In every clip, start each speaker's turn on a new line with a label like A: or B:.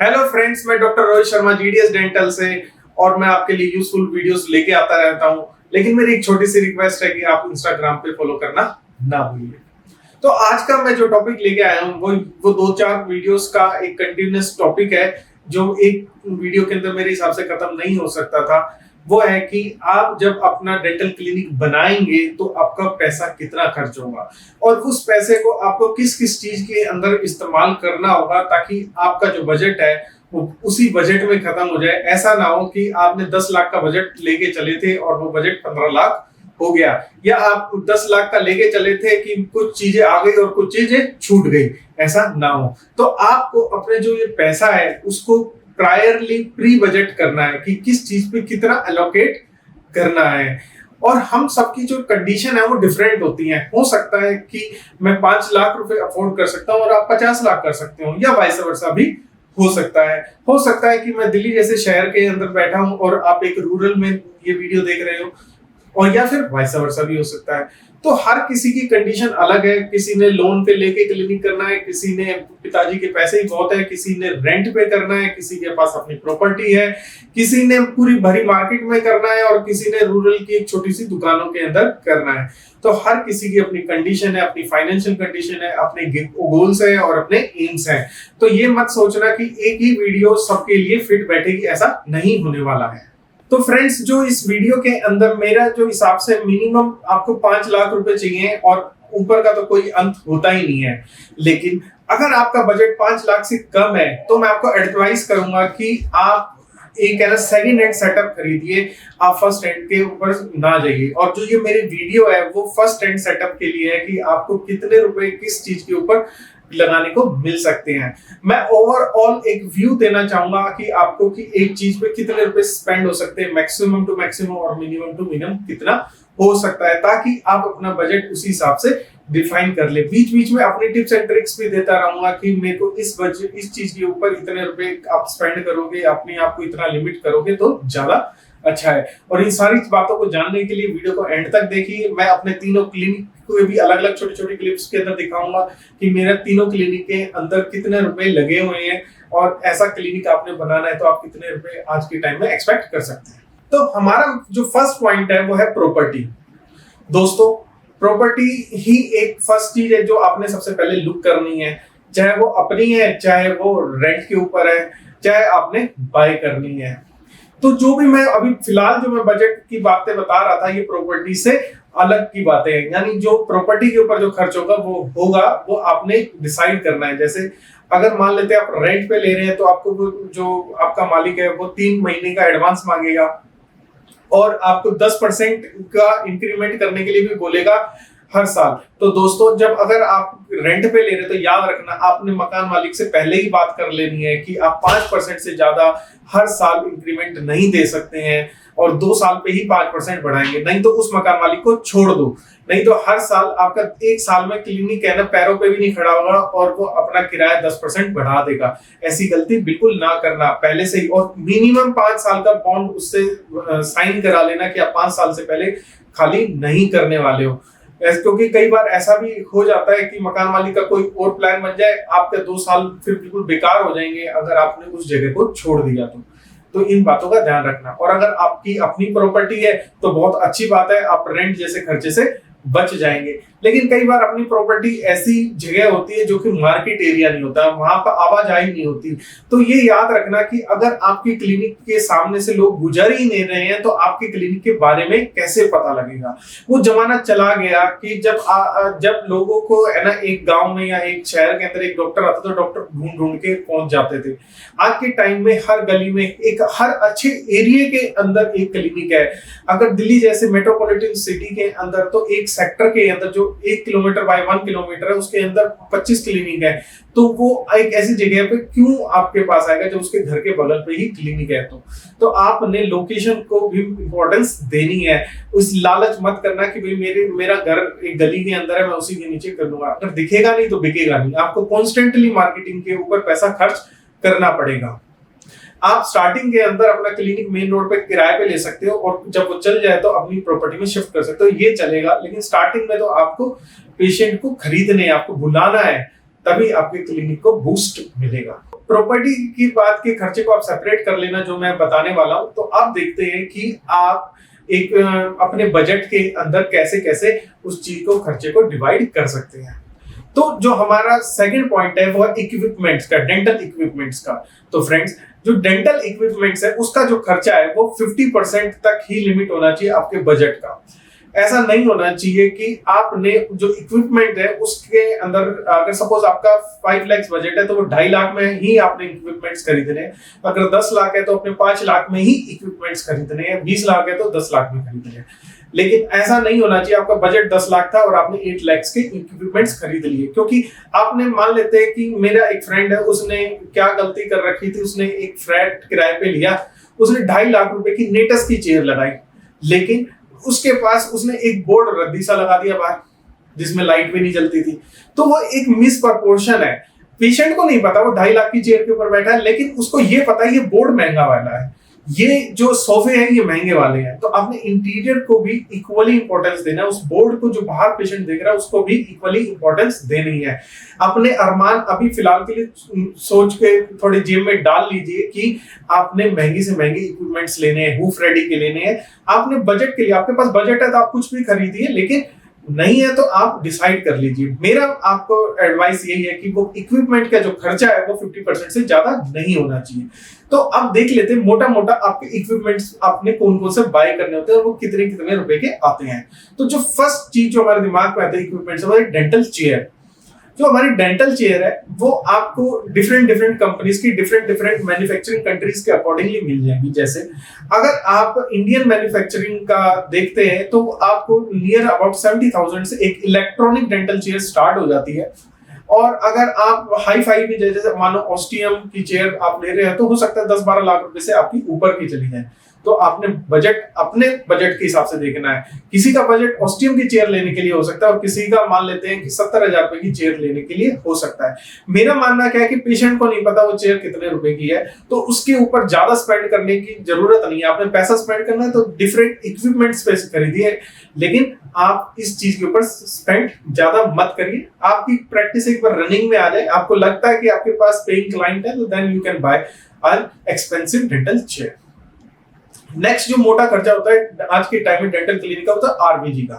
A: Hello friends, मैं doctor Rohit Sharma GDS dental से और मैं आपके लिए यूजफुल वीडियोस लेके आता रहता हूं। लेकिन मेरी एक छोटी सी रिक्वेस्ट है कि आप इंस्टाग्राम पे फॉलो करना ना भूलिए। तो आज का मैं जो टॉपिक लेके आया हूं वो दो चार वीडियोस का एक कंटिन्यूअस टॉपिक है, जो एक वीडियो के अंदर मेरे हिसाब से खत्म नहीं हो सकता था। वो है कि आप जब अपना डेंटल क्लिनिक बनाएंगे तो आपका पैसा कितना खर्च होगा और उस पैसे को आपको किस किस चीज के अंदर इस्तेमाल करना होगा ताकि आपका जो बजट है वो उसी बजट में खत्म हो जाए। ऐसा ना हो कि आपने 10 लाख का बजट लेके चले थे और वो बजट 15 लाख हो गया, या आप 10 लाख का लेके चले थे कि कुछ चीजें आ गई और कुछ चीजें छूट गई। ऐसा ना हो। तो आपको अपने जो ये पैसा है उसको प्रायरली प्री बजट करना है कि किस चीज पे कितना एलोकेट करना है। और हम सबकी जो कंडीशन है वो डिफरेंट होती है। हो सकता है कि मैं 5 लाख रुपए अफोर्ड कर सकता हूँ और आप 50 लाख कर सकते हो, या वाइस वर्सा भी हो सकता है। हो सकता है कि मैं दिल्ली जैसे शहर के अंदर बैठा हूँ और आप एक रूरल में ये वीडियो देख रहे हो, और या फिर वाइस वर्सा भी हो सकता है। तो हर किसी की कंडीशन अलग है। किसी ने लोन पे लेके क्लिनिक करना है, किसी ने पिताजी के पैसे ही बहुत है, किसी ने रेंट पे करना है, किसी के पास अपनी प्रॉपर्टी है, किसी ने पूरी भरी मार्केट में करना है और किसी ने रूरल की एक छोटी सी दुकानों के अंदर करना है। तो हर किसी की अपनी कंडीशन है, अपनी फाइनेंशियल कंडीशन है, अपने गोल्स है और अपने एम्स है। तो ये मत सोचना कि एक ही वीडियो सबके लिए फिट बैठेगी, ऐसा नहीं होने वाला है। तो फ्रेंड्स, जो इस वीडियो के अंदर मेरा जो हिसाब से मिनिमम आपको 5 लाख रुपए चाहिए और ऊपर का तो कोई अंत होता ही नहीं है। लेकिन अगर आपका बजट 5 लाख से कम है तो मैं आपको एडवाइस करूंगा कि आप एक सेकंड हैंड सेटअप खरीदिए। आप फर्स्ट हैंड के ऊपर ना जाइए। और जो ये मेरी वीडियो है वो फर्स्ट हैंड सेटअप के लिए है कि आपको कितने रुपए किस चीज के ऊपर लगाने को मिल सकते हैं। मैं ओवरऑल एक व्यू देना चाहूंगा कि आपको कि एक चीज पे कितने रुपए स्पेंड हो सकते हैं, मैक्सिमम टू मैक्सिमम और मिनिमम टू मिनिमम कितना हो सकता है, ताकि आप अपना बजट उसी हिसाब से डिफाइन कर ले। बीच बीच में अपनी टिप्स एंड ट्रिक्स भी देता रहूंगा कि मेरे को इस बजट इस चीज के ऊपर इतने रुपए आप स्पेंड करोगे, अपने आप को इतना लिमिट करोगे तो ज्यादा अच्छा है। और इन सारी बातों को जानने के लिए वीडियो को एंड तक देखिए। मैं अपने तीनों क्लिनिक को भी अलग अलग छोटी छोटी क्लिप्स के अंदर दिखाऊंगा कि मेरा तीनों क्लिनिक के अंदर कितने रुपए लगे हुए हैं, और ऐसा क्लिनिक आपने बनाना है तो आप कितने रुपए आज के टाइम में एक्सपेक्ट कर सकते हैं। तो हमारा जो फर्स्ट पॉइंट है वो है प्रॉपर्टी। दोस्तों, प्रॉपर्टी ही एक फर्स्ट चीज है जो आपने सबसे पहले लुक करनी है, चाहे वो अपनी है, चाहे वो रेंट के ऊपर है, चाहे आपने बाय करनी है। तो जो भी मैं अभी फिलहाल जो मैं बजट की बातें बता रहा था, ये प्रॉपर्टी से अलग की बातें हैं। यानी जो प्रॉपर्टी के ऊपर जो खर्च होगा वो आपने डिसाइड करना है। जैसे अगर मान लेते हैं आप रेंट पे ले रहे हैं तो आपको जो आपका मालिक है वो 3 महीने का एडवांस मांगेगा और आपको 10% का इंक्रीमेंट करने के लिए भी बोलेगा हर साल। तो दोस्तों, जब अगर आप रेंट पे ले रहे तो याद रखना आपने मकान मालिक से पहले ही बात कर लेनी है कि आप 5% से ज्यादा हर साल इंक्रीमेंट नहीं दे सकते हैं और 2 साल पे ही 5% बढ़ाएंगे, नहीं तो उस मकान मालिक को छोड़ दो। नहीं तो हर साल आपका 1 साल में क्लिनिक है ना पैरों पे भी नहीं खड़ा होगा और वो अपना किराया 10% बढ़ा देगा। ऐसी गलती बिल्कुल ना करना पहले से ही। और मिनिमम 5 साल का बॉन्ड उससे साइन करा लेना कि आप 5 साल से पहले खाली नहीं करने वाले हो। क्योंकि कई बार ऐसा भी हो जाता है कि मकान मालिक का कोई और प्लान बन जाए, आपके 2 साल फिर बिल्कुल बेकार हो जाएंगे अगर आपने उस जगह को छोड़ दिया तो इन बातों का ध्यान रखना। और अगर आपकी अपनी प्रॉपर्टी है तो बहुत अच्छी बात है, आप रेंट जैसे खर्चे से बच जाएंगे। लेकिन कई बार अपनी प्रॉपर्टी ऐसी जगह होती है जो कि मार्केट एरिया नहीं होता, वहां पर आवाजाही नहीं होती। तो ये याद रखना कि अगर आपकी क्लिनिक के सामने से लोग गुजर ही नहीं रहे हैं तो आपके क्लिनिक के बारे में कैसे पता लगेगा। वो जमाना चला गया कि जब लोगों को है ना एक गांव में या एक शहर के अंदर एक डॉक्टर आता तो डॉक्टर ढूंढ ढूंढ के पहुंच जाते थे। आज के टाइम में हर गली में हर अच्छे एरिया के अंदर एक क्लिनिक है। अगर दिल्ली जैसे मेट्रोपॉलिटन सिटी के अंदर तो एक सेक्टर के अंदर जो 1 किलोमीटर बाय 1 किलोमीटर है उसके अंदर 25 क्लिनिक है। तो वो एक ऐसी जगह पे क्यों आपके पास आएगा जब उसके घर के बगल पे ही क्लिनिक है। तो आपने लोकेशन को भी इंपॉर्टेंस देनी है। उस लालच मत करना कि भाई मेरा घर एक गली के अंदर है, मैं उसी के नीचे कर लूंगा। अगर दिखेगा नहीं तो बिकेगा नहीं। आपको कॉन्स्टेंटली मार्केटिंग के ऊपर पैसा खर्च करना पड़ेगा। आप स्टार्टिंग के अंदर अपना क्लिनिक मेन रोड पे किराए पे ले सकते हो और जब वो चल जाए तो अपनी प्रॉपर्टी में शिफ्ट कर सकते हो, ये चलेगा। लेकिन स्टार्टिंग में तो आपको पेशेंट को खरीदने, आपको बुलाना है, तभी आपके क्लिनिक को बूस्ट मिलेगा। प्रॉपर्टी की बात के खर्चे को आप सेपरेट कर लेना, जो मैं बताने वाला हूं। तो आप देखते हैं कि आप एक अपने बजट के अंदर कैसे कैसे उस चीज को, खर्चे को डिवाइड कर सकते हैं। तो जो हमारा सेकंड पॉइंट है वो है इक्विपमेंट्स का, डेंटल इक्विपमेंट्स का। तो फ्रेंड्स, जो डेंटल इक्विपमेंट्स है उसका जो खर्चा है वो 50% तक ही लिमिट होना चाहिए आपके बजट का। ऐसा नहीं होना चाहिए कि आपने जो इक्विपमेंट है उसके अंदर, अगर सपोज आपका 5 लाख बजट है तो वो 2.5 लाख में ही आपने इक्विपमेंट्स खरीदने हैं। अगर 10 लाख है तो अपने 5 लाख में ही इक्विपमेंट्स खरीदने हैं। 20 लाख है तो 10 लाख में खरीदने हैं। लेकिन ऐसा नहीं होना चाहिए आपका बजट 10 लाख था और आपने 8 लाख के इक्विपमेंट्स खरीद लिए। क्योंकि आपने, मान लेते हैं कि मेरा एक फ्रेंड है, उसने क्या गलती कर रखी थी, उसने एक फ्लैट किराए पे लिया, उसने 2.5 लाख रुपए की नेटस की चेयर लगाई, लेकिन उसके पास उसने एक बोर्ड रद्दी सा लगा दिया बाहर जिसमें लाइट भी नहीं जलती थी। तो वो एक मिस प्रपोर्शन है। पेशेंट को नहीं पता, वो 2.5 लाख की चेयर के ऊपर बैठा है, लेकिन उसको ये पता है ये बोर्ड महंगा वाला है, ये जो सोफे हैं ये महंगे वाले हैं। तो आपने इंटीरियर को भी इक्वली इंपॉर्टेंस देना है, उस बोर्ड को जो बाहर पेशेंट देख रहा है उसको भी इक्वली इंपॉर्टेंस देनी है। अपने अरमान अभी फिलहाल के लिए सोच के थोड़े जेब में डाल लीजिए कि आपने महंगी से महंगे इक्विपमेंट्स लेने हैं, हुफ रेडी के लेने हैं। आपने बजट के लिए, आपके पास बजट है तो आप कुछ भी खरीदिए, लेकिन नहीं है तो आप डिसाइड कर लीजिए। मेरा आपको एडवाइस यही है कि वो इक्विपमेंट का जो खर्चा है वो 50% से ज्यादा नहीं होना चाहिए। तो अब देख लेते हैं मोटा मोटा आपके इक्विपमेंट्स आपने कौन कौन से बाय करने होते हैं और वो कितने कितने रुपए के आते हैं। तो जो फर्स्ट चीज जो हमारे दिमाग में आती है इक्विपमेंट्स, हमारी डेंटल चेयर। जो हमारी डेंटल चेयर है वो आपको डिफरेंट डिफरेंट कंपनीज की, डिफरेंट डिफरेंट मैन्युफैक्चरिंग कंट्रीज के अकॉर्डिंगली मिल जाएंगी। जैसे अगर आप इंडियन मैन्युफैक्चरिंग का देखते हैं तो आपको नियर अबाउट 70,000 से एक इलेक्ट्रॉनिक डेंटल चेयर स्टार्ट हो जाती है। और अगर आप हाई फाई भी, जैसे मानो ऑस्टियम की चेयर आप ले रहे हैं, तो हो सकता है 10-12 लाख रुपए से आपकी ऊपर की चली जाए। तो आपने बजट अपने बजट के हिसाब से देखना है। किसी का बजट ऑस्टियम की चेयर लेने के लिए हो सकता है और किसी का मान लेते हैं कि 70,000 रुपए की चेयर लेने के लिए हो सकता है। मेरा मानना क्या है कि पेशेंट को नहीं पता वो चेयर कितने रुपए की है, तो उसके ऊपर ज्यादा स्पेंड करने की जरूरत नहीं है। आपने पैसा स्पेंड करना है तो डिफरेंट इक्विपमेंट्स पे खरीदिए, लेकिन आप इस चीज के ऊपर स्पेंड ज्यादा मत करिए। आपकी प्रैक्टिस एक बार रनिंग में आ जाए, आपको लगता है कि आपके पास पेइंग क्लाइंट है, तो then you can buy an expensive dental chair. Next जो मोटा खर्चा होता है आज के टाइम में डेंटल क्लिनिक का, होता है आरबीजी का।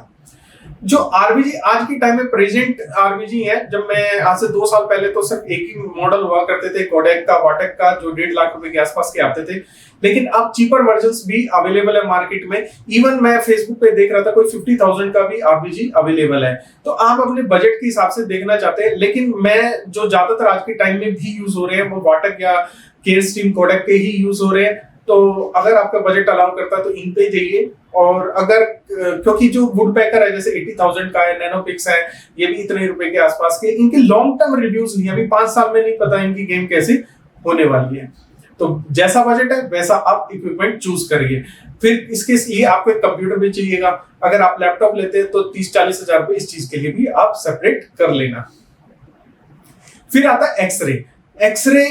A: जो आरबीजी आज के टाइम में प्रेजेंट आरबीजी है, जब मैं आज से 2 साल पहले तो सिर्फ एक ही मॉडल हुआ करते थे, कोडेक का, वाटेक का, जो 1.5 लाख रुपए के आसपास के आते थे। लेकिन अब चीपर वर्जन्स भी अवेलेबल है मार्केट में। इवन मैं फेसबुक पे देख रहा था कोई 50,000 का भी आरबीजी अवेलेबल है। तो आप अपने बजट के हिसाब से देखना चाहते हैं, लेकिन मैं जो ज्यादातर आज के टाइम में भी यूज हो रहे हैं वो वाटेक या केयरस्टीम, कोडेक के ही यूज हो रहे हैं। तो अगर आपका बजट अलाउ करता है तो इन पे जाइए। और अगर, क्योंकि जो वुड पैकर है जैसे 80,000 का है, नैनोपिक्स है, ये भी इतने रुपए के आसपास के, इनके लॉन्ग टर्म रिव्यूज नहीं है। अभी 5 साल में नहीं पता इनकी गेम कैसी होने वाली है। तो जैसा बजट है वैसा आप इक्विपमेंट चूज करिए। फिर इसके लिए आपको एक कंप्यूटर भी चाहिएगा। अगर आप लैपटॉप लेते हैं तो 30-40 हजार रुपए इस चीज के लिए भी आप सेपरेट कर लेना। फिर आता है एक्सरे। एक्सरे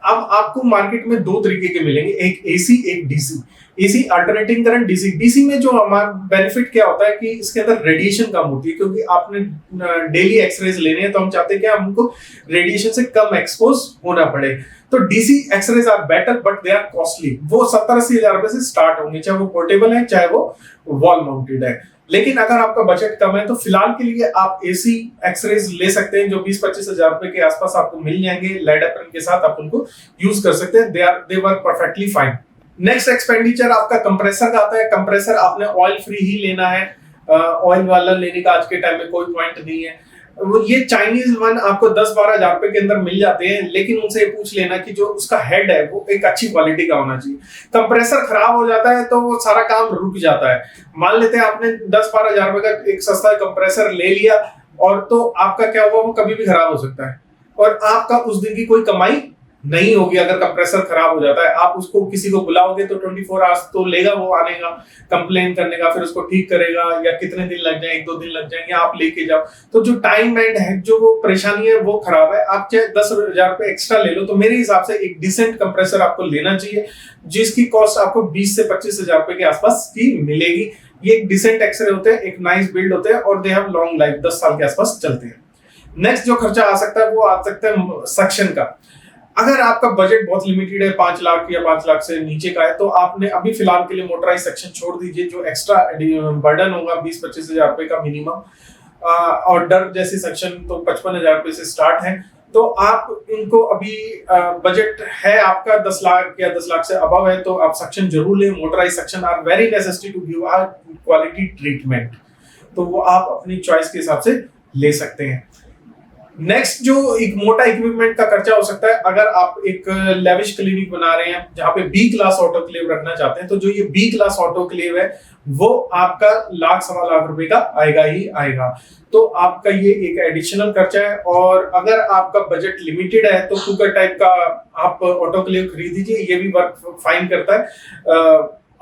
A: अब आपको मार्केट में 2 तरीके के मिलेंगे, एक एसी, एक DC. AC alternating current, DC. DC में जो हमारा बेनिफिट क्या होता है कि इसके अंदर रेडिएशन कम होती है, क्योंकि आपने डेली एक्सरेज लेने हैं तो हम चाहते हैं कि हमको रेडिएशन से कम एक्सपोज होना पड़े। तो DC x-rays are better but they are costly. वो 70-80 हजार रुपए से स्टार्ट होंगे, चाहे वो पोर्टेबल है चाहे वो वॉल माउंटेड है। लेकिन अगर आपका बजट कम है तो फिलहाल के लिए आप एसी एक्सरेज ले सकते हैं, जो 20-25 हजार रुपए के आसपास आपको मिल जाएंगे। लेड एप्रन के साथ आप उनको यूज कर सकते हैं, they work perfectly fine. Next expenditure आपका कंप्रेसर का आता है। कंप्रेसर आपने ऑयल फ्री ही लेना है, ऑयल वाला लेने का आज के टाइम में कोई पॉइंट नहीं है। वो ये चाइनीज वन आपको 10-12 हजार रुपए के अंदर मिल जाते हैं, लेकिन उनसे ये पूछ लेना कि जो उसका हेड है वो एक अच्छी क्वालिटी का होना चाहिए। कंप्रेसर खराब हो जाता है तो वो सारा काम रुक जाता है। मान लेते हैं आपने 10-12 हजार रुपए का एक सस्ता कंप्रेसर ले लिया, और तो आपका क्या हुआ, वो कभी भी खराब हो सकता है और आपका उस दिन की कोई कमाई नहीं होगी। अगर कंप्रेसर खराब हो जाता है, आप उसको किसी को बुलाओगे तो 24 आवर्स तो लेगा वो आने का, कंप्लेन करने का, फिर उसको ठीक करेगा, या कितने दिन लग जाए, 1-2 दिन लग जाएंगे, आप लेके जाओ। तो जो टाइम एंड है, जो वो परेशानी है वो खराब है। आप चाहे 10 हजार रुपए एक्स्ट्रा ले लो, तो मेरे हिसाब से एक डिसेंट कंप्रेसर आपको लेना चाहिए, जिसकी कॉस्ट आपको 20 से 25 हजार रुपए के आसपास की मिलेगी। ये एक डिसेंट एक्सरे होते हैं, एक नाइस बिल्ड होते हैं और दे हैव लॉन्ग लाइफ, 10 साल के आसपास चलते हैं। नेक्स्ट जो खर्चा आ सकता है वो आ सकता है सक्शन का। अगर आपका बजट बहुत लिमिटेड है, 5 लाख या 5 लाख से नीचे का है, तो आपने अभी फिलहाल के लिए मोटराइज सेक्शन छोड़ दीजिए। जो एक्स्ट्रा बर्डन होगा 20-25 हजार रुपए का मिनिमम, और डर जैसी सेक्शन तो 55 हजार रुपए से स्टार्ट है। तो आप इनको अभी बजट है आपका 10 लाख या 10 लाख से अबव है तो आप सेक्शन जरूर लें। Motorise section are very necessary to give a quality treatment, तो वो आप अपनी चॉइस के हिसाब से ले सकते हैं। नेक्स्ट जो एक मोटा इक्विपमेंट का खर्चा हो सकता है, अगर आप एक लेविश क्लिनिक बना रहे हैं जहां पे बी क्लास ऑटोक्लेव रखना चाहते हैं, तो जो ये बी क्लास ऑटोक्लेव है वो आपका लाख सवा लाख रुपए का आएगा ही आएगा। तो आपका ये एक एडिशनल खर्चा है। और अगर आपका बजट लिमिटेड है तो कुकर टाइप का आप ऑटोक्लेव खरीद दीजिए, ये भी वर्क फाइन करता है।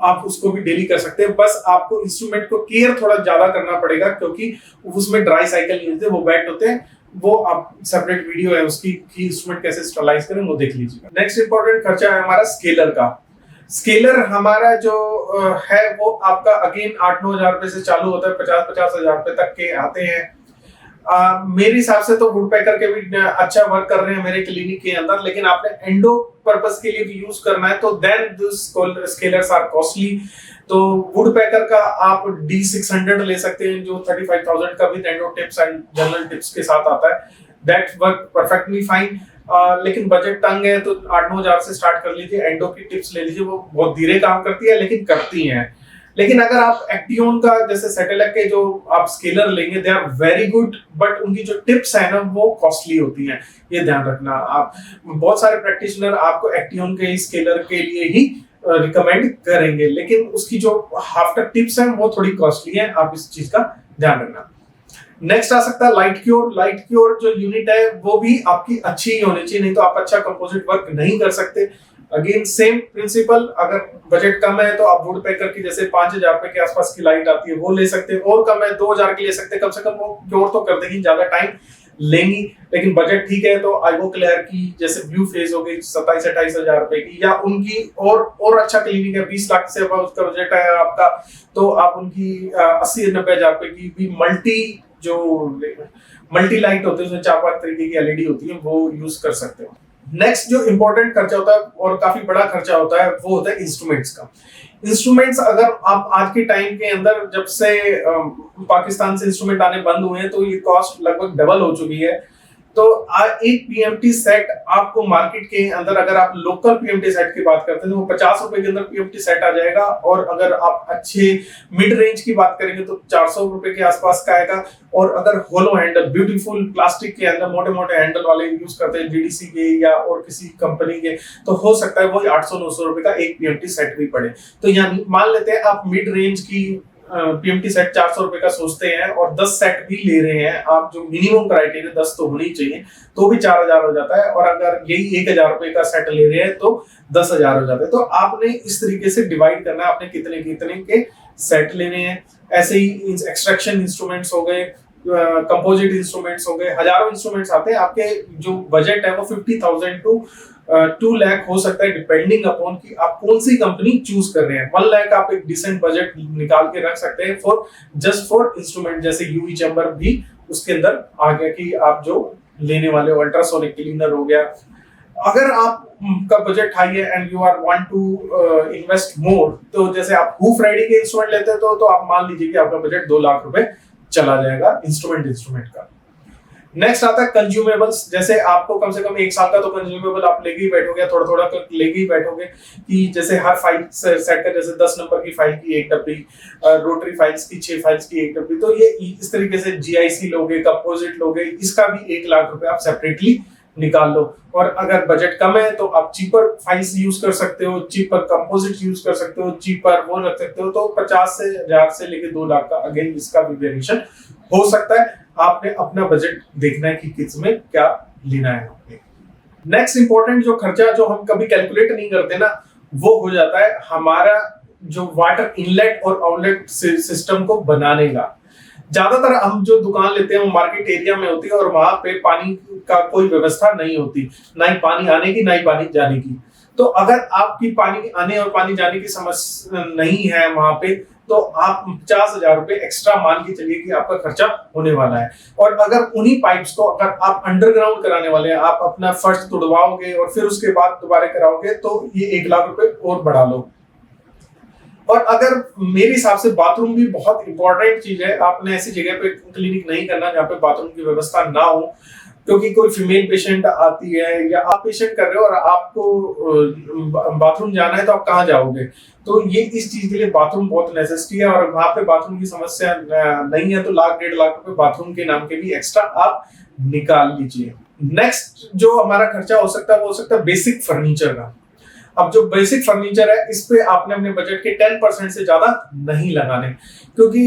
A: आप उसको भी डेली कर सकते हैं, बस आपको इंस्ट्रूमेंट को केयर थोड़ा ज्यादा करना पड़ेगा क्योंकि उसमें ड्राई साइकिल नहीं होते, वो वेट होते हैं। वो आप सेपरेट वीडियो है उसकी कि इंस्ट्रूमेंट कैसे स्टरलाइज करें, वो देख लीजिएगा। नेक्स्ट इंपॉर्टेंट खर्चा है हमारा स्केलर का। स्केलर हमारा जो है वो आपका अगेन 8-9 हजार रुपए से चालू होता है, 50-50 हजार रुपए तक के आते हैं। मेरे हिसाब से तो वुड पैकर के भी अच्छा वर्क कर रहे हैं मेरे क्लिनिक के अंदर, लेकिन आपने एंडो पर्पस के लिए भी यूज करना है तो then this scalers are costly. तो वुड पैकर का आप D600 ले सकते हैं जो 35,000 का भी endo tips and general tips के साथ आता है, दैट वर्क परफेक्टली फाइन। लेकिन बजट तंग है तो 8-9 हजार से स्टार्ट कर लीजिए। एंडो की टिप्स ले लीजिए, वो बहुत धीरे काम करती है लेकिन करती हैं। लेकिन अगर आप एक्टियोन का जैसे सेटेलक के जो आप स्केलर लेंगे they are very good, but उनकी जो टिप्स है ना वो कॉस्टली होती हैं, ये ध्यान रखना। आप बहुत सारे प्रैक्टिशनर आपको एक्टियोन के स्केलर के लिए ही रिकमेंड करेंगे, लेकिन उसकी जो आफ्टर टिप्स हैं वो थोड़ी कॉस्टली हैं, आप इस चीज का ध्यान रखना। नेक्स्ट आ सकता है लाइट क्योर। लाइट क्योर जो यूनिट है वो भी आपकी अच्छी ही होनी चाहिए, नहीं तो आप अच्छा कंपोजिट वर्क नहीं कर सकते। अगेन सेम प्रिंसिपल, अगर बजट कम है तो आप वुड पैकर की जैसे 5,000 रुपए के आसपास की लाइट आती है वो ले सकते हैं, और कम है 2,000 की ले सकते हैं। कम से कम वो क्योर तो कर देगी, ज्यादा टाइम लेंगी, लेकिन बजट ठीक है तो आइवो क्लेयर की जैसे ब्लू फेज हो गई 27-28 हजार रुपए की, या उनकी और अच्छा क्लिनिक है 20 लाख से अब उसका बजट है आपका, तो आप उनकी 80-90 हजार रुपए की भी मल्टी लाइट होते हैं उसमें 4-5 तरीके की एलईडी होती है, वो यूज कर सकते हो। नेक्स्ट जो इंपॉर्टेंट खर्चा होता है और काफी बड़ा खर्चा होता है वो होता है इंस्ट्रूमेंट्स का। इंस्ट्रूमेंट्स अगर आप आज के टाइम के अंदर जब से पाकिस्तान से इंस्ट्रूमेंट आने बंद हुए हैं तो ये कॉस्ट लगभग डबल हो चुकी है। तो एक पीएमटी सेट आपको मार्केट के अंदर, अगर आप लोकल पीएमटी सेट की बात करते हैं तो वो 50 रुपए के अंदर पीएमटी सेट आ जाएगा, और अगर आप अच्छे मिड रेंज की बात करेंगे तो 400 रुपए के आसपास का आएगा। और अगर होलो हैंडल ब्यूटीफुल प्लास्टिक के अंदर मोटे मोटे हैंडल वाले यूज करते हैं जीडीसी के या और किसी कंपनी के, तो हो सकता है वो 800-900 रुपए का एक पीएमटी सेट भी पड़े। तो यहाँ मान लेते हैं आप मिड रेंज की पीएमटी सेट 400 रुपए का सोचते हैं और 10 सेट भी ले रहे हैं आप, जो मिनिमम क्राइटेरिया 10 तो होनी चाहिए, तो भी 4,000 हो जाता है। और अगर यही 1,000 रुपए का सेट ले रहे हैं तो 10,000 हो जाते हैं। तो आपने इस तरीके से डिवाइड करना है, आपने कितने कितने के सेट लेने हैं। ऐसे ही एक्सट्रैक्शन इंस्ट्रूमेंट्स हो गए, कंपोजिट इंस्ट्रूमेंट्स हो गए, हजारों इंस्ट्रूमेंट्स आते हैं। आपके जो बजट है वो 50,000 टू 2 लाख हो सकता है, डिपेंडिंग अपॉन कि आप कौन सी कंपनी चूज कर रहे हैं। 1 लाख आप एक डिसेंट बजट निकाल के रख सकते हैं जस्ट फॉर इंस्ट्रूमेंट, जैसे यूवी चैम्बर भी उसके अंदर आ गया कि आप जो लेने वाले हो, अल्ट्रासोनिक क्लीनर हो गया। अगर आप का बजट हाई है and you are want to invest more, तो जैसे आप हूफ राइडिंग के इंस्ट्रूमेंट लेते हैं तो आप मान लीजिए कि आपका बजट 2 लाख रुपए चला जाएगा इंस्ट्रूमेंट का। नेक्स्ट आता है कंज्यूमेबल्स। जैसे आपको कम से कम 1 साल का तो कंज्यूमेबल आप लेके ही बैठोगे, थोड़ा थोड़ा लेके ही बैठोगे, कि जैसे हर फाइल सेट का जैसे 10 नंबर की फाइल की 1 डब्बी, रोटरी फाइल्स की 6 फाइल्स की 1 डब्बी, तो ये इस तरीके से जीआईसी लोगे, कंपोजिट लोगे, इसका भी 1 लाख रुपए आप सेपरेटली निकाल लो। और अगर बजट कम है तो आप चीपर फाइल्स यूज कर सकते हो, चीपर कंपोजिट यूज कर सकते हो, चीपर वो रख सकते हो। तो 50,000 से लेके 2 लाख का अगेन इसका भी वेरिएशन हो सकता है। आपने अपना बजट देखना है कि किस में क्या लेना है आपने। नेक्स्ट इंपॉर्टेंट जो खर्चा जो हम कभी कैलकुलेट नहीं करते ना, वो हो जाता है हमारा जो वाटर इनलेट और आउटलेट सिस्टम को बनाने का। ज्यादातर हम जो दुकान लेते हैं वो मार्केट एरिया में होती है और वहां पे पानी का कोई व्यवस्था नहीं होती, ना ही पानी आने की ना ही पानी जाने की। तो अगर आपकी पानी आने और पानी जाने की समस्या नहीं है वहां पे, तो आप 50,000 रुपए एक्स्ट्रा मान के चलिए कि आपका खर्चा होने वाला है। और अगर उन्हीं पाइप्स को अगर आप अंडरग्राउंड कराने वाले हैं, आप अपना फर्श तुड़वाओगे और फिर उसके बाद दोबारा कराओगे, तो ये 1 लाख रुपए और बढ़ा लो। और अगर मेरे हिसाब से बाथरूम भी बहुत इंपॉर्टेंट चीज है, आपने ऐसी जगह पे क्लिनिक नहीं करना जहाँ पे बाथरूम की व्यवस्था ना हो, क्योंकि कोई फीमेल पेशेंट आती है या आप पेशेंट कर रहे हो और आपको बाथरूम जाना है, तो आप कहाँ जाओगे? तो ये इस चीज के लिए बाथरूम बहुत नेसेसिटी है, और वहां पे बाथरूम की समस्या नहीं है तो 1,00,000-1.5 लाख रुपए बाथरूम के नाम के भी एक्स्ट्रा आप निकाल लीजिए। नेक्स्ट जो हमारा खर्चा हो सकता है वो हो सकता है बेसिक फर्नीचर का। अब जो बेसिक फर्नीचर है, इस पे आपने अपने बजट के 10% से ज्यादा नहीं लगाने, क्योंकि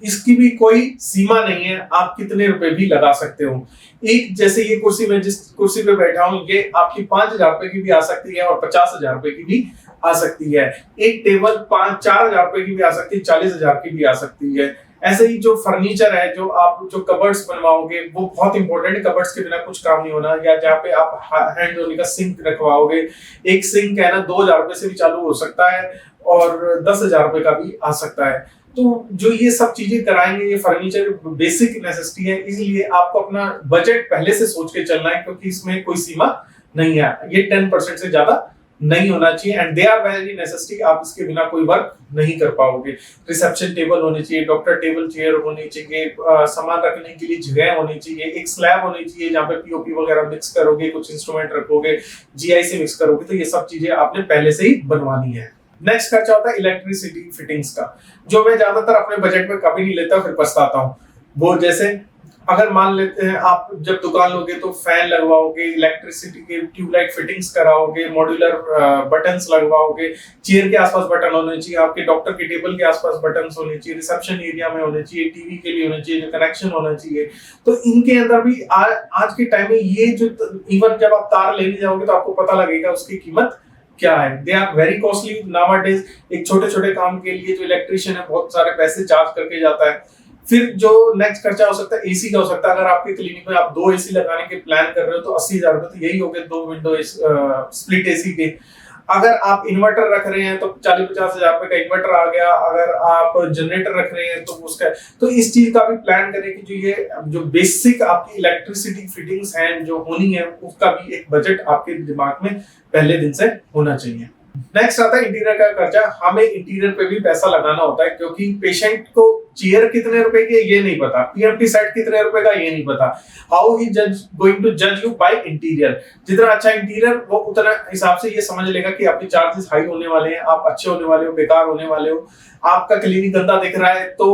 A: इसकी भी कोई सीमा नहीं है, आप कितने रुपए भी लगा सकते हो। एक जैसे ये कुर्सी, में जिस कुर्सी पे बैठा हूं, ये आपकी 5,000 रुपए की भी आ सकती है और 50,000 रुपए की भी आ सकती है। एक टेबल 4,000 रुपए की भी आ सकती है, 40,000 की भी आ सकती है। ऐसे ही जो फर्नीचर है, जो कबर्ड्स बनवाओगे, वो बहुत इंपॉर्टेंट है। कबर्ड्स के बिना कुछ काम नहीं होना। या जहाँ पे आप हैंड धोने का सिंक रखवाओगे, एक सिंक है ना 2,000 रुपए से भी चालू हो सकता है और 10,000 रुपए का भी आ सकता है। तो जो ये सब चीजें कराएंगे, ये फर्नीचर बेसिक नेसेसिटी है, इसलिए आपको अपना बजट पहले से सोच के चलना है, क्योंकि इसमें कोई सीमा नहीं है। ये 10% से ज्यादा नहीं होना चाहिए, and they are very necessity. आप इसके बिना कोई वर्क नहीं कर पाओगे। रिसेप्शन टेबल होनी चाहिए, डॉक्टर टेबल चेयर होनी चाहिए, सामान रखने के लिए जगह होनी चाहिए, एक स्लैब होनी चाहिए जहाँ पे पीओपी वगैरह मिक्स करोगे, कुछ इंस्ट्रूमेंट रखोगे, जीआईसी मिक्स करोगे, तो ये सब चीजें आपने पहले से ही बनवानी है। नेक्स्ट खर्चा होता है इलेक्ट्रिसिटी फिटिंग्स का, जो मैं ज्यादातर अपने बजट में कभी नहीं लेता, फिर पछताता हूँ। वो जैसे अगर मान लेते हैं आप जब दुकान लोगे तो फैन लगवाओगे, इलेक्ट्रिसिटी के ट्यूबलाइट फिटिंग्स कराओगे, मॉड्यूलर बटन्स लगवाओगे, चेयर के आसपास बटन होने चाहिए, आपके डॉक्टर के टेबल के आसपास बटन होने चाहिए, रिसेप्शन एरिया में होने चाहिए, टीवी के लिए होने चाहिए, जो कनेक्शन होना चाहिए। तो इनके अंदर भी आज के टाइम में ये जो, इवन जब आप तार लेने जाओगे तो आपको पता लगेगा उसकी कीमत क्या है। They are very costly nowadays. एक छोटे छोटे काम के लिए जो इलेक्ट्रिशियन है बहुत सारे पैसे चार्ज करके जाता है। फिर जो नेक्स्ट खर्चा हो सकता है एसी का हो सकता है। अगर आपके क्लिनिक में आप 2 एसी लगाने के प्लान कर रहे हो तो 80,000 रुपए तो यही हो गए, 2 विंडो स्प्लिट एसी के। अगर आप इन्वर्टर रख रहे हैं तो 40-50,000 रुपए का इन्वर्टर आ गया। अगर आप जनरेटर रख रहे हैं तो उसका, तो इस चीज का भी प्लान करें कि जो बेसिक आपकी इलेक्ट्रिसिटी फिटिंग्स हैं जो होनी है, उसका भी एक बजट आपके दिमाग में पहले दिन से होना चाहिए। नेक्स्ट आता है इंटीरियर का खर्चा। हमें इंटीरियर पे भी पैसा लगाना होता है, क्योंकि पेशेंट को चेयर कितने रुपए की है ये नहीं पता, पीएमटी सेट कितने रुपए का ये नहीं पता। हाउ ही गोइंग टू जज यू बाय इंटीरियर। जितना अच्छा इंटीरियर, वो उतना हिसाब से ये समझ लेगा कि आपके चार्जेस हाई होने वाले हैं, आप अच्छे होने वाले हो, बेकार होने वाले हो। आपका क्लिनिक गंदा दिख रहा है तो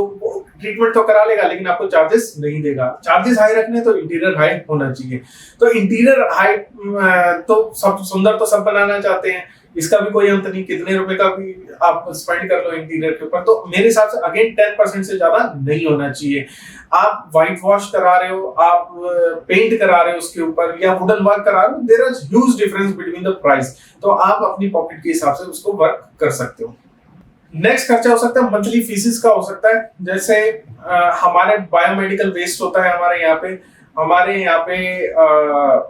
A: ट्रीटमेंट तो करा लेगा लेकिन आपको चार्जेस नहीं देगा। चार्जेस हाई रखने तो इंटीरियर हाई होना चाहिए। तो इंटीरियर हाई तो सब सुंदर तो सब बनाना चाहते हैं, इसका भी कोई अंत नहीं, कितने रुपए का भी आप स्पेंड कर लो इंटीरियर के ऊपर। तो मेरे हिसाब से अगेन 10% से ज्यादा नहीं होना चाहिए। आप व्हाइट वॉश करा रहे हो, आप पेंट करा रहे हो उसके ऊपर, या वुडन वर्क करा रहे हो, there is huge difference between the price. तो आप अपनी पॉकेट के हिसाब से उसको वर्क कर सकते हो। नेक्स्ट खर्चा हो सकता है मंथली फीसिस का हो सकता है। जैसे हमारे बायोमेडिकल वेस्ट होता है हमारे यहाँ पे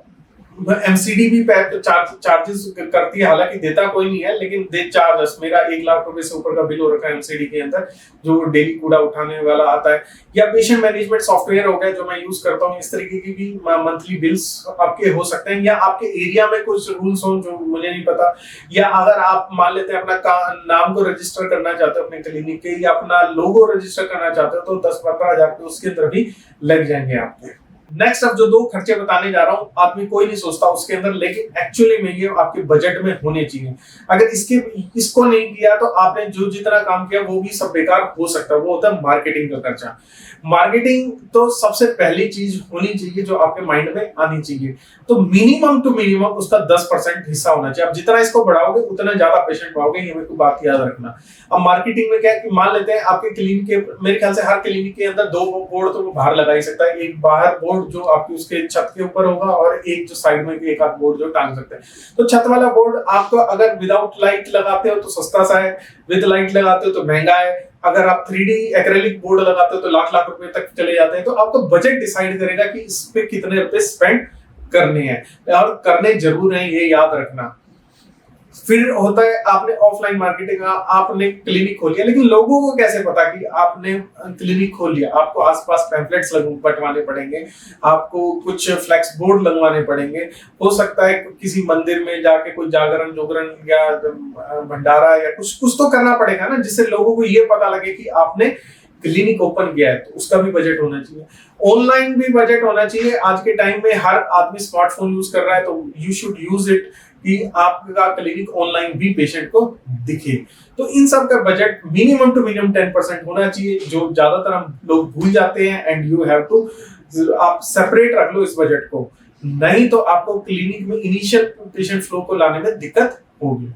A: एमसीडी भी चार्जेस करती है, हालांकि देता कोई नहीं है लेकिन दे चार्ज। मेरा 1,00,000 रुपए से ऊपर का बिल हो रखा है एमसीडी के अंदर, जो डेली कूड़ा उठाने वाला आता है। या पेशेंट मैनेजमेंट सॉफ्टवेयर हो गया जो मैं यूज करता हूँ, इस तरीके की भी मंथली बिल्स आपके हो सकते हैं। या आपके एरिया में कुछ रूल्स हो जो मुझे नहीं पता, या अगर आप मान लेते हैं अपना नाम को रजिस्टर करना चाहते हो अपने क्लिनिक के, या अपना लोगो रजिस्टर करना चाहते हो, तो 10-15 हजार उसके अंदर भी लग जाएंगे आपके। नेक्स्ट अब जो 2 खर्चे बताने जा रहा हूं, आदमी कोई नहीं सोचता उसके अंदर, लेकिन एक्चुअली में ये आपके बजट में होने चाहिए। अगर इसको नहीं किया तो आपने जो जितना काम किया वो भी सब बेकार हो सकता है। वो होता है मार्केटिंग का खर्चा। मार्केटिंग तो सबसे पहली चीज होनी चाहिए जो आपके माइंड में आनी चाहिए। तो मिनिमम टू मिनिमम उसका 10% हिस्सा होना चाहिए। अब जितना इसको बढ़ाओगे उतना ज्यादा पेशेंट पाओगे, ये मेरे को बात याद रखना। अब मार्केटिंग में क्या है कि मान लेते हैं आपके क्लिनिक के, मेरे ख्याल से हर क्लिनिक के अंदर 2 बोर्ड तो वो बाहर लगा ही सकता है। एक बाहर बोर्ड जो आपकी उसके छत के ऊपर होगा, और एक जो साइड में भी एक आध बोर्ड जो टांग सकते हैं। तो छत वाला बोर्ड आपको अगर विदाउट लाइट लगाते हो तो सस्ता सा है, विद लाइट लगाते हो तो महंगा है। अगर आप 3D एक्रेलिक बोर्ड लगाते हो तो लाख रुपए तक चले जाते हैं। तो आपका बजट डिसाइड करेगा कि इस पे कितने रुपए स्पेंड करने हैं, और करने जरूर है, ये याद रखना। फिर होता है आपने ऑफलाइन मार्केटिंग, आपने क्लिनिक खोल लिया, लेकिन लोगों को कैसे पता कि आपने क्लिनिक खोल लिया? आपको आसपास पैम्फलेट्स बंटवाने पड़ेंगे, आपको कुछ फ्लैक्स बोर्ड लगवाने पड़ेंगे, हो सकता है किसी मंदिर में जाके कोई जागरण जोगरण या भंडारा या कुछ तो करना पड़ेगा ना, जिससे लोगों को ये पता लगे कि आपने क्लिनिक ओपन किया है। तो उसका भी बजट होना चाहिए, ऑनलाइन भी बजट होना चाहिए। आज के टाइम में हर आदमी स्मार्टफोन यूज कर रहा है, तो यू शुड यूज इट कि आपका क्लिनिक ऑनलाइन भी पेशेंट को दिखे। तो इन सब का बजट मिनिमम टू मिनिमम 10% होना चाहिए, जो ज्यादातर हम लोग भूल जाते हैं। एंड यू हैव टू, आप सेपरेट रख लो इस बजट को, नहीं तो आपको क्लिनिक में इनिशियल पेशेंट फ्लो को लाने में दिक्कत होगी।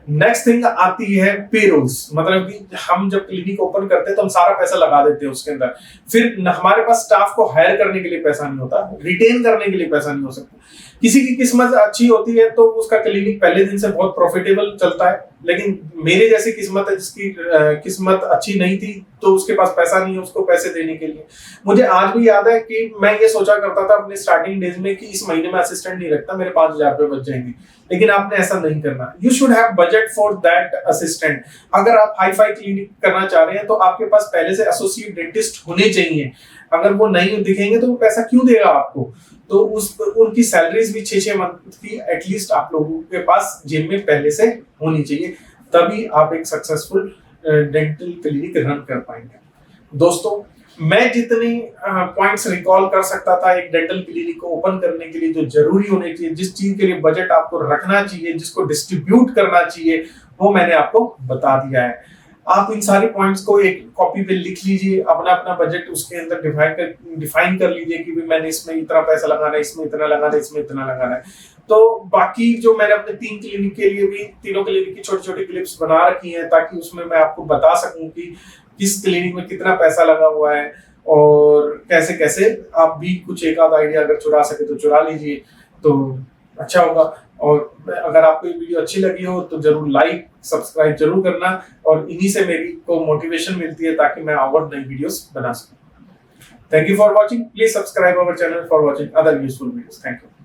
A: नेक्स्ट थिंग आती है पेरोल्स, मतलब कि हम जब क्लिनिक ओपन करते हैं तो हम सारा पैसा लगा देते हैं उसके अंदर, फिर हमारे पास स्टाफ को हायर करने के लिए पैसा नहीं होता, रिटेन करने के लिए पैसा नहीं हो सकता। किसी की किस्मत अच्छी होती है तो उसका क्लिनिक पहले दिन से बहुत प्रॉफिटेबल चलता है, लेकिन मेरे जैसी किस्मत है जिसकी किस्मत अच्छी नहीं थी, तो उसके पास पैसा नहीं है उसको पैसे देने के लिए। मुझे आज भी याद है कि मैं ये सोचा करता था अपने स्टार्टिंग डेज में कि इस महीने में असिस्टेंट नहीं रखता, मेरे 5,000 रुपए बच जाएंगे, लेकिन आपने ऐसा नहीं करना। You should have budget for that assistant. अगर आप हाई फाई क्लिनिक करना चाह रहे हैं तो आपके पास पहले से एसोसिएट डेंटिस्ट होने चाहिए। अगर वो नहीं दिखेंगे तो वो पैसा क्यों देगा आपको? तो उनकी सैलरीज भी 6-6 मंथ की एटलीस्ट आप लोगों के पास जेब में पहले से होनी चाहिए, तभी आप एक सक्सेसफुल डेंटल क्लिनिक रन कर पाएंगे। दोस्तों, मैं जितने पॉइंट्स रिकॉल कर सकता था एक डेंटल क्लिनिक को ओपन करने के लिए जो जरूरी होने चाहिए, जिस चीज के लिए बजट आपको रखना चाहिए, जिसको डिस्ट्रीब्यूट करना चाहिए, वो मैंने आपको बता दिया है। आप इन सारे पॉइंट्स को एक कॉपी पे लिख लीजिए, अपना अपना बजट उसके अंदर डिफाइन कर लीजिए कि भी मैंने इसमें इतना पैसा लगाना है, इसमें इतना लगाना है, इसमें इतना लगाना है। तो बाकी जो मैंने अपने 3 क्लिनिक के लिए भी, तीनों क्लिनिक की छोटी छोटी क्लिप्स बना रखी हैं, ताकि उसमें मैं आपको बता सकूं कि किस क्लिनिक में कितना पैसा लगा हुआ है और कैसे कैसे आप भी कुछ एक आध आइडिया अगर चुरा सके तो चुरा लीजिए, तो अच्छा होगा। और अगर आपको ये वीडियो अच्छी लगी हो तो जरूर लाइक सब्सक्राइब जरूर करना, और इन्हीं से मेरी को मोटिवेशन मिलती है ताकि मैं और नई वीडियोस बना सकूं। Thank you for watching, please subscribe our channel for watching other useful videos. Thank you.